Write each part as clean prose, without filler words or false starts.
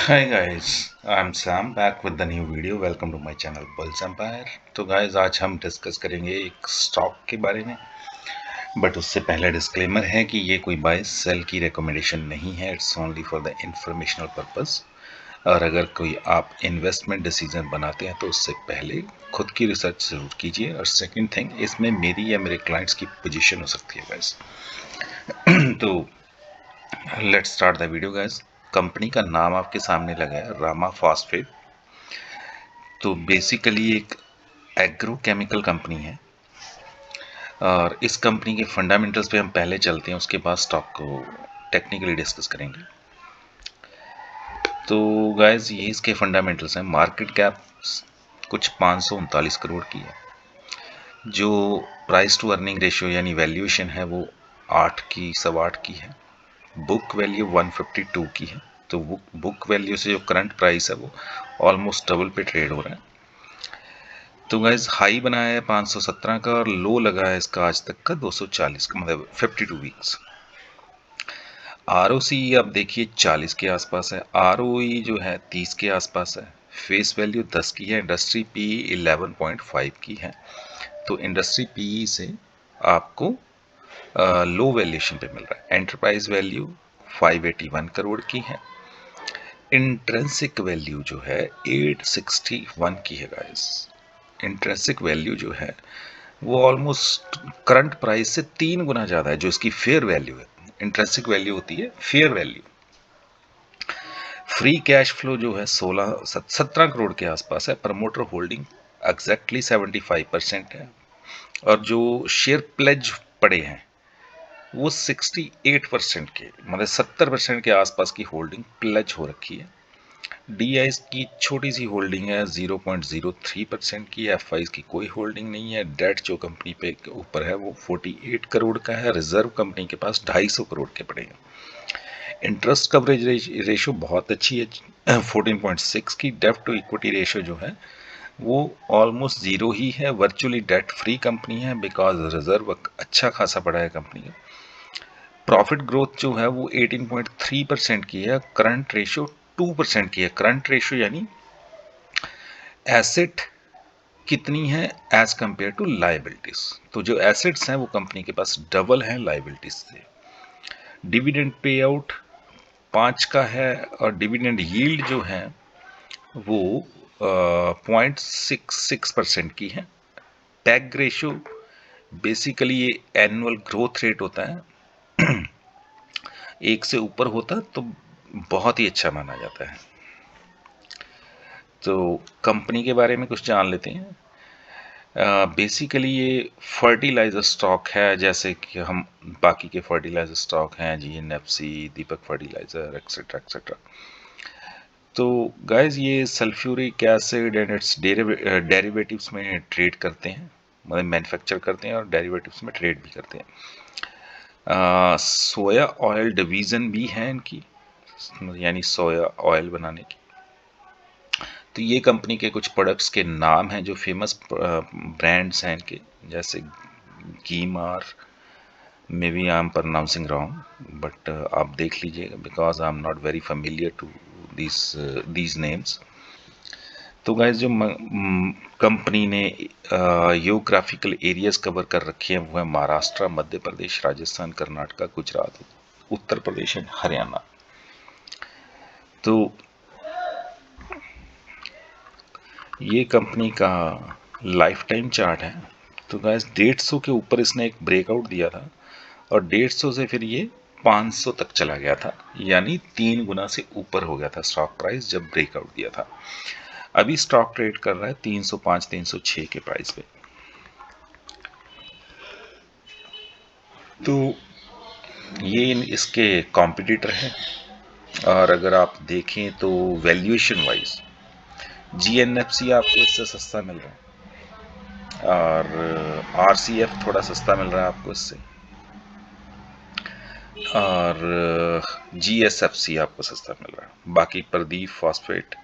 Hi guys, I'm Sam back with the new video. Welcome to my channel Bulls Empire. तो guys आज हम discuss करेंगे एक stock के बारे में, बट उससे पहले डिस्क्लेमर है कि ये कोई बाय सेल की रिकमेंडेशन नहीं है. It's only for the informational purpose. और अगर कोई आप इन्वेस्टमेंट डिसीजन बनाते हैं तो उससे पहले खुद की रिसर्च जरूर कीजिए. और सेकंड थिंग, इसमें मेरी या मेरे क्लाइंट्स की पोजीशन हो सकती है गाइस. तो let's start the video guys. Company का नाम आपके सामने लगा है, रामा फॉस्फेट. तो बेसिकली एक एग्रो केमिकल कंपनी है. और इस कंपनी के फंडामेंटल्स पे हम पहले चलते हैं, उसके बाद स्टॉक को टेक्निकली डिस्कस करेंगे. तो गाइस ये इसके फंडामेंटल्स हैं. मार्केट कैप कुछ 539 करोड़ की है. जो प्राइस टू अर्निंग रेशियो यानी वैल्यूएशन है वो 8 की 8.25 की है. बुक वैल्यू 152 की है. तो बुक वैल्यू से जो करंट प्राइस है वो ऑलमोस्ट डबल पे ट्रेड हो रहा है. तो गाइज हाई बनाया है 517 का और लो लगा है इसका आज तक का 240 का, मतलब 52 वीक्स. ROC आप देखिए 40 के आसपास है. ROE जो है 30 के आसपास है. फेस वैल्यू 10 की है. इंडस्ट्री PE 11.5 की है. तो इंडस्ट्री PE से आपको लो वैल्यूएशन पे मिल रहा है. एंटरप्राइज वैल्यू 581 करोड़ की है. इंट्रिंसिक वैल्यू जो है 861 की है गाइस. इंट्रिंसिक वैल्यू जो है वो ऑलमोस्ट करंट प्राइस से 3 गुना ज़्यादा है, जो इसकी फेयर वैल्यू है. इंट्रिंसिक वैल्यू होती है fair value. Free cash flow जो है 17 करोड़ के आसपास है. प्रमोटर होल्डिंग एग्जैक्टली 75% है. और जो शेयर प्लेज पड़े हैं वो 68% के, मतलब 70% के आसपास की होल्डिंग प्लेज हो रखी है. DI की छोटी सी होल्डिंग है 0.03% की. FIs की कोई होल्डिंग नहीं है. डेट जो कंपनी पे ऊपर है वो 48 करोड़ का है. रिजर्व कंपनी के पास 250 करोड़ के पड़े हैं. इंटरेस्ट कवरेज रेशो बहुत अच्छी है 14.6 की. डेब्ट टू इक्विटी रेशो जो है वो ऑलमोस्ट जीरो ही है. वर्चुअली डेट फ्री कंपनी है बिकॉज रिजर्व अच्छा खासा पड़ा है कंपनी का. प्रॉफिट ग्रोथ जो है वो 18.3% की है. करंट रेशो 2% की है. करंट रेशो यानी एसेट कितनी है एज कंपेयर टू लाइबिलिटीज. तो जो एसेट्स हैं वो कंपनी के पास डबल है लाइबिलिटीज से. डिविडेंड पे आउट 5 का है. और डिविडेंड यील्ड जो है वो 0.66% की है. टैग रेशो बेसिकली ये एनुअल ग्रोथ रेट होता है. 1 से ऊपर होता तो बहुत ही अच्छा माना जाता है. तो कंपनी के बारे में कुछ जान लेते हैं. बेसिकली ये फर्टिलाइज़र स्टॉक है, जैसे कि हम बाकी के फर्टिलाइज़र स्टॉक हैं GNFC, दीपक फर्टिलाइज़र एक्सेट्रा एक्सेट्रा. तो गाइस ये sulphuric acid and it's derivatives में ट्रेड करते हैं, मतलब मैन्युफैक्चर करते हैं और डेरिवेटिव्स में ट्रेड भी करते हैं. सोया ऑयल डिवीज़न भी है इनकी, यानी सोया ऑयल बनाने की. तो ये कंपनी के कुछ प्रोडक्ट्स के नाम हैं जो फेमस ब्रांड्स हैं इनके, जैसे गीमार. May be I am pronouncing wrong but आप देख लीजिएगा because I am not very familiar to these names. तो गाइस जो कंपनी ने जियोग्राफिकल एरियाज कवर कर रखे हैं वो है महाराष्ट्र, मध्य प्रदेश, राजस्थान, कर्नाटका, गुजरात, उत्तर प्रदेश एंड हरियाणा. तो ये कंपनी का लाइफ टाइम चार्ट है. तो गाइस 150 के ऊपर इसने एक ब्रेकआउट दिया था और 150 से फिर ये 500 तक चला गया था, यानी 3 गुना से ऊपर हो गया था स्टॉक प्राइस जब ब्रेकआउट दिया था. अभी स्टॉक ट्रेड कर रहा है 305 306 के प्राइस पे. तो ये इसके कॉम्पिटिटर हैं. और अगर आप देखें तो वैल्यूएशन वाइज GNFC आपको इससे सस्ता मिल रहा है और RCF थोड़ा सस्ता मिल रहा है आपको इससे, और GSFC आपको सस्ता मिल रहा है. बाकी Pradeep phosphate,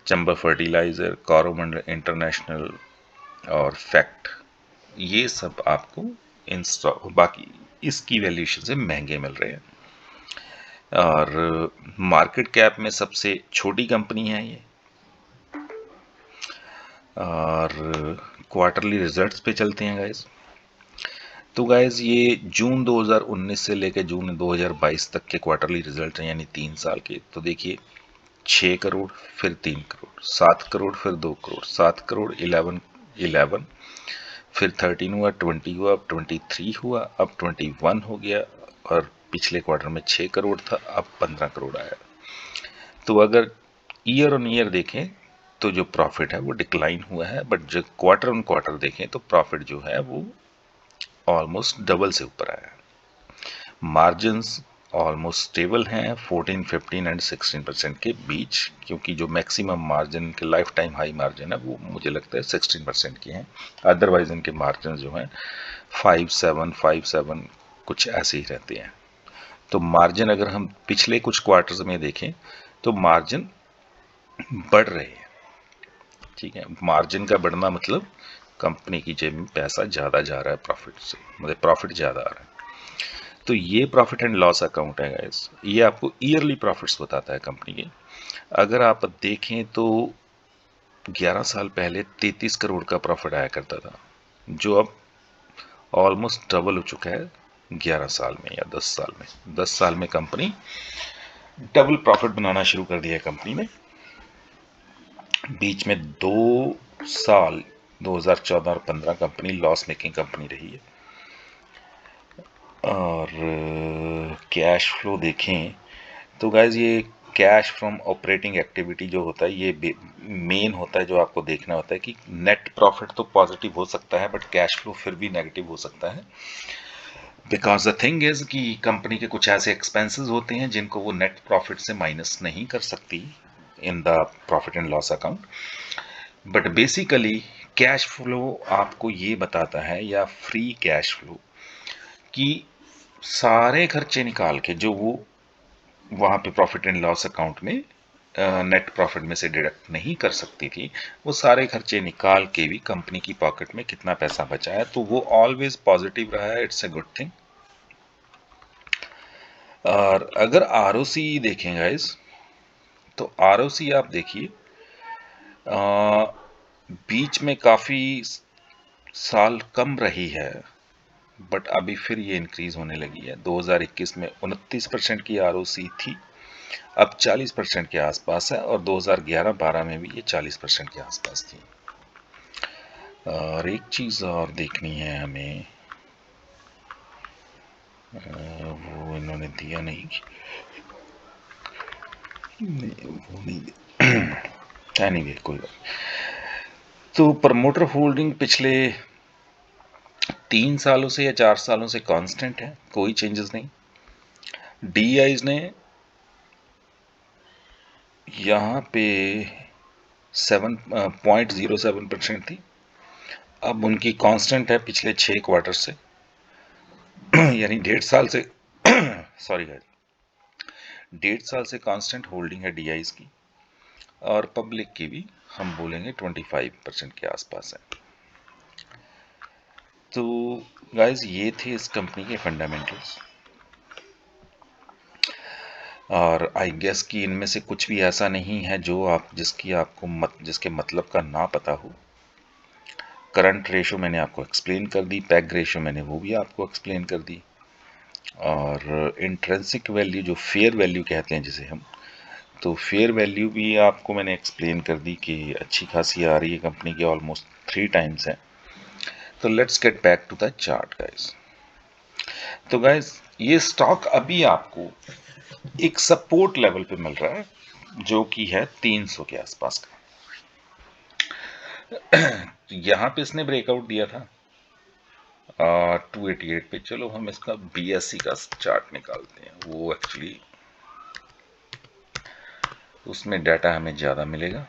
Chamba fertiliser, Coromandel international और फैक्ट, ये सब आपको इन स्टॉक बाकी इसकी वैल्यूएशन से महंगे मिल रहे हैं. और मार्केट कैप में सबसे छोटी कंपनी है ये। और क्वार्टरली रिजल्ट्स पे चलते हैं गाइस। तो गाइस ये जून 2019 से लेकर जून 2022 तक के क्वार्टरली रिजल्ट हैं, यानी 3 साल के। तो देखिए 6 करोड़, फिर 3 करोड़, 7 करोड़, फिर 2 करोड़, 7 करोड़, 11, फिर 13 हुआ, 20 हुआ, अब 23 हुआ, अब 21 हो गया, और पिछले क्वार्टर में 6 करोड़ था, अब 15 करोड़ आया। तो अगर ईयर ऑन ईयर देखें तो जो प्रॉफिट है वो डिक्लाइन हुआ है, बट जो क्वार्टर ऑन क्वार्टर देखें तो प्रॉफिट जो है वो ऑलमोस्ट डबल से ऊपर आया है। मार्जिन्स ऑलमोस्ट स्टेबल हैं 14, 15 एंड 16% के बीच, क्योंकि जो मैक्सिमम मार्जिन के लाइफ टाइम हाई मार्जिन है वो मुझे लगता है 16% के हैं। अदरवाइज इनके मार्जिन जो हैं 5, 7 कुछ ऐसे ही रहते हैं। तो मार्जिन अगर हम पिछले कुछ क्वार्टर्स में देखें तो मार्जिन बढ़ रहे हैं। ठीक है, मार्जिन का बढ़ना मतलब कंपनी की जेब में पैसा ज़्यादा जा रहा है प्रॉफिट से, मतलब प्रॉफिट ज़्यादा आ रहा है। तो ये प्रॉफिट एंड लॉस अकाउंट है गाइस, ये आपको ईयरली प्रॉफिट्स बताता है कंपनी के। अगर आप देखें तो 11 साल पहले 33 करोड़ का प्रॉफिट आया करता था, जो अब ऑलमोस्ट डबल हो चुका है 11 साल में या 10 साल में। 10 साल में कंपनी डबल प्रॉफिट बनाना शुरू कर दिया है कंपनी ने। बीच में 2 साल 2014 और 15 कंपनी लॉस मेकिंग कंपनी रही है। और कैश फ्लो देखें तो गाइज ये कैश फ्रॉम ऑपरेटिंग एक्टिविटी जो होता है ये मेन होता है, जो आपको देखना होता है कि नेट प्रॉफिट तो पॉजिटिव हो सकता है बट कैश फ्लो फिर भी नेगेटिव हो सकता है। बिकॉज द थिंग इज कि कंपनी के कुछ ऐसे एक्सपेंसेस होते हैं जिनको वो नेट प्रॉफिट से माइनस नहीं कर सकती in the profit and loss account. But basically cash flow आपको ये बताता है, या फ्री कैश फ्लो, कि सारे खर्चे निकाल के जो वो वहाँ पे प्रॉफिट एंड लॉस अकाउंट में नेट प्रॉफिट में से डिडक्ट नहीं कर सकती थी, वो सारे खर्चे निकाल के भी कंपनी की पॉकेट में कितना पैसा बचा है, तो वो ऑलवेज पॉजिटिव रहा है। It's a good thing. और अगर आरओसी देखें गाइस तो आरओसी आप देखिए बीच में काफ़ी साल कम रही है, बट अभी फिर ये इंक्रीज होने लगी है। 2021 में 29% की आरओसी थी, अब 40% के आसपास है, और 2011-12 में भी ये 40% के आसपास थी। और एक चीज़ और देखनी है हमें, वो इन्होंने दिया नहीं, वो नहीं एनीवे कोई बात। तो प्रमोटर होल्डिंग पिछले 3 सालों से या 4 सालों से कांस्टेंट है, कोई चेंजेस नहीं। डीआईज ने यहाँ पे 7.07% थी, अब उनकी कांस्टेंट है पिछले 6 क्वार्टर से यानी 1.5 साल से सॉरी गाइस, 1.5 साल से कांस्टेंट होल्डिंग है डीआईज की, और पब्लिक की भी हम बोलेंगे 25% के आसपास है। तो गाइस ये थे इस कंपनी के फंडामेंटल्स, और आई गेस कि इनमें से कुछ भी ऐसा नहीं है जो जिसके मतलब का ना पता हो। करंट रेशो मैंने आपको एक्सप्लेन कर दी, पैग रेशो मैंने वो भी आपको एक्सप्लेन कर दी, और इंट्रिंसिक वैल्यू जो फेयर वैल्यू कहते हैं जिसे हम, तो फेयर वैल्यू भी आपको मैंने एक्सप्लेन कर दी कि अच्छी खासी आ रही है कंपनी की, ऑलमोस्ट 3 टाइम्स है। तो let's get back to the chart guys. तो गाइस ये स्टॉक अभी आपको एक सपोर्ट लेवल पे मिल रहा है जो कि है 300 के आसपास का। यहाँ पे इसने ब्रेकआउट दिया था 288 पे। चलो हम इसका बीएससी का चार्ट निकालते हैं, वो एक्चुअली उसमें डाटा हमें ज़्यादा मिलेगा।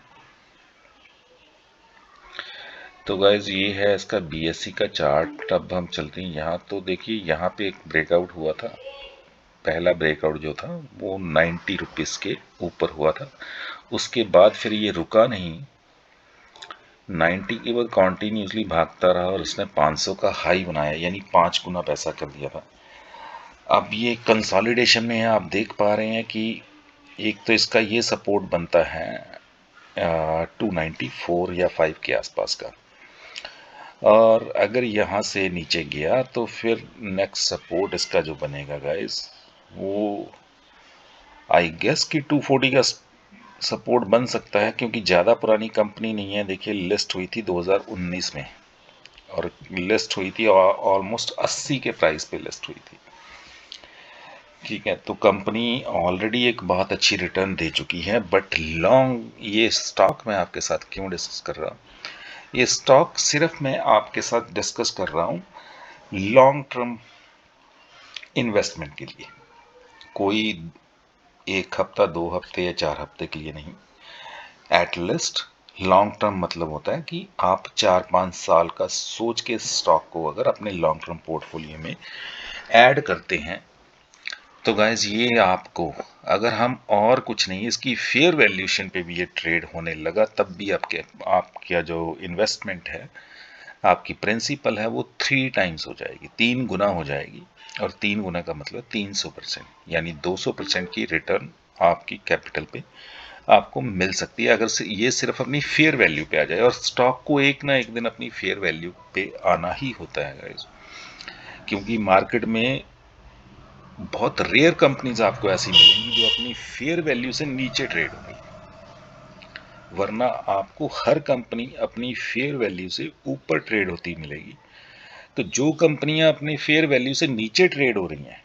तो गाइज ये है इसका बीएससी का चार्ट। अब हम चलते हैं यहाँ, तो देखिए यहाँ पे एक ब्रेकआउट हुआ था, पहला ब्रेकआउट जो था वो 90 रुपीज़ के ऊपर हुआ था। उसके बाद फिर ये रुका नहीं, 90 के बाद कॉन्टीन्यूसली भागता रहा और इसने 500 का हाई बनाया, यानी 5 गुना पैसा कर दिया था। अब ये कंसोलिडेशन में है, आप देख पा रहे हैं कि एक तो इसका ये सपोर्ट बनता है 294 या 5 के आसपास का, और अगर यहाँ से नीचे गया तो फिर नेक्स्ट सपोर्ट इसका जो बनेगा गाइस, वो आई गेस कि 240 का सपोर्ट बन सकता है, क्योंकि ज़्यादा पुरानी कंपनी नहीं है। देखिए लिस्ट हुई थी 2019 में, और लिस्ट हुई थी ऑलमोस्ट 80 के प्राइस पे लिस्ट हुई थी। ठीक है, तो कंपनी ऑलरेडी एक बहुत अच्छी रिटर्न दे चुकी है, बट लॉन्ग ये स्टॉक मैं आपके साथ क्यों डिस्कस कर रहा हूँ, ये स्टॉक सिर्फ मैं आपके साथ डिस्कस कर रहा हूँ लॉन्ग टर्म इन्वेस्टमेंट के लिए, कोई एक हफ्ता 2 हफ्ते या 4 हफ्ते के लिए नहीं। एट लीस्ट लॉन्ग टर्म मतलब होता है कि आप 4-5 साल का सोच के स्टॉक को अगर अपने लॉन्ग टर्म पोर्टफोलियो में ऐड करते हैं तो गाइज ये आपको, अगर हम और कुछ नहीं, इसकी फेयर वैल्यूएशन पे भी ये ट्रेड होने लगा, तब भी आपका जो इन्वेस्टमेंट है, आपकी प्रिंसिपल है, वो 3 टाइम्स हो जाएगी, 3 गुना हो जाएगी। और 3 गुना का मतलब 300%, यानी 200% की रिटर्न आपकी कैपिटल पे आपको मिल सकती है, अगर ये सिर्फ अपनी फेयर वैल्यू पे आ जाए। और स्टॉक को एक ना एक दिन अपनी फेयर वैल्यू पे आना ही होता है गाइस, क्योंकि मार्केट में बहुत रेयर कंपनीज आपको ऐसी मिलेंगी जो अपनी फेयर वैल्यू से नीचे ट्रेड होगी, वरना आपको हर कंपनी अपनी फेयर वैल्यू से ऊपर ट्रेड होती मिलेगी। तो जो कंपनियां अपनी फेयर वैल्यू से नीचे ट्रेड हो रही हैं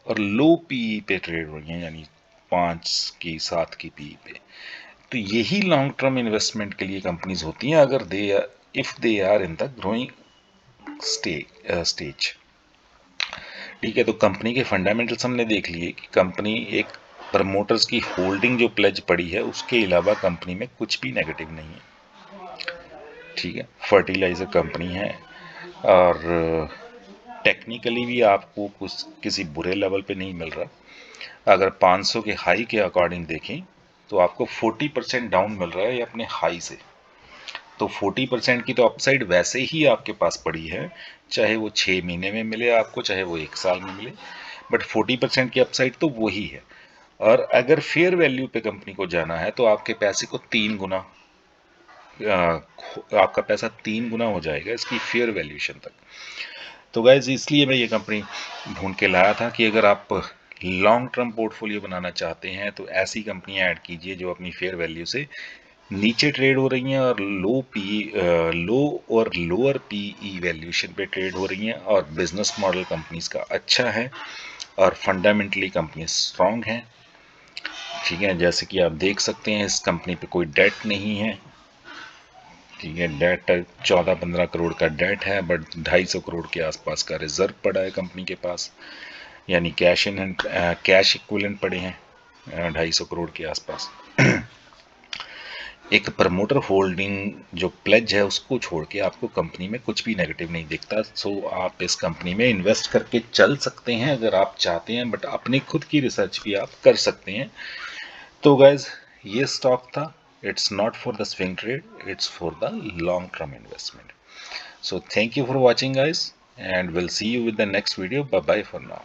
और लो पीई पे ट्रेड हो रही हैं, यानी 5 की 7 की पीई पे, तो यही लॉन्ग टर्म इन्वेस्टमेंट के लिए कंपनीज होती हैं, अगर if they are in the growing stage. ठीक है, तो कंपनी के फंडामेंटल्स हमने देख लिए कि कंपनी एक प्रमोटर्स की होल्डिंग जो प्लेज पड़ी है, उसके अलावा कंपनी में कुछ भी नेगेटिव नहीं है। ठीक है, फर्टिलाइजर कंपनी है, और टेक्निकली भी आपको कुछ किसी बुरे लेवल पे नहीं मिल रहा। अगर 500 के हाई के अकॉर्डिंग देखें तो आपको 40% डाउन मिल रहा है अपने हाई से। तो 40% की तो अपसाइड वैसे ही आपके पास पड़ी है, चाहे वो 6 महीने में मिले आपको, चाहे वो 1 साल में मिले, बट 40% की अपसाइड तो वही है। और अगर फेयर वैल्यू पे कंपनी को जाना है तो आपके पैसे को 3 गुना, आपका पैसा 3 गुना हो जाएगा इसकी फेयर वैल्यूएशन तक। तो गाइज इसलिए मैं ये कंपनी ढूंढ के लाया था कि अगर आप लॉन्ग टर्म पोर्टफोलियो बनाना चाहते हैं तो ऐसी कंपनियां ऐड कीजिए जो अपनी फेयर वैल्यू से नीचे ट्रेड हो रही हैं, और लो और लोअर पीई वैल्यूएशन पे ट्रेड हो रही हैं, और बिजनेस मॉडल कंपनीज का अच्छा है, और फंडामेंटली कंपनी स्ट्रांग है। ठीक है, जैसे कि आप देख सकते हैं इस कंपनी पे कोई डेट नहीं है। ठीक है, डेट 14-15 करोड़ का डेट है, बट 250 करोड़ के आसपास का रिजर्व पड़ा है कंपनी के पास, यानी कैश इक्विवेलेंट पड़े हैं 250 करोड़ के आसपास। एक प्रमोटर होल्डिंग जो प्लेज है उसको छोड़ के आपको कंपनी में कुछ भी नेगेटिव नहीं दिखता। सो आप इस कंपनी में इन्वेस्ट करके चल सकते हैं अगर आप चाहते हैं, बट अपनी खुद की रिसर्च भी आप कर सकते हैं। तो गाइज ये स्टॉक था, it's not for the swing trade, it's for the long term investment. So thank you for watching guys, and we'll see you with the next video. Bye bye for now.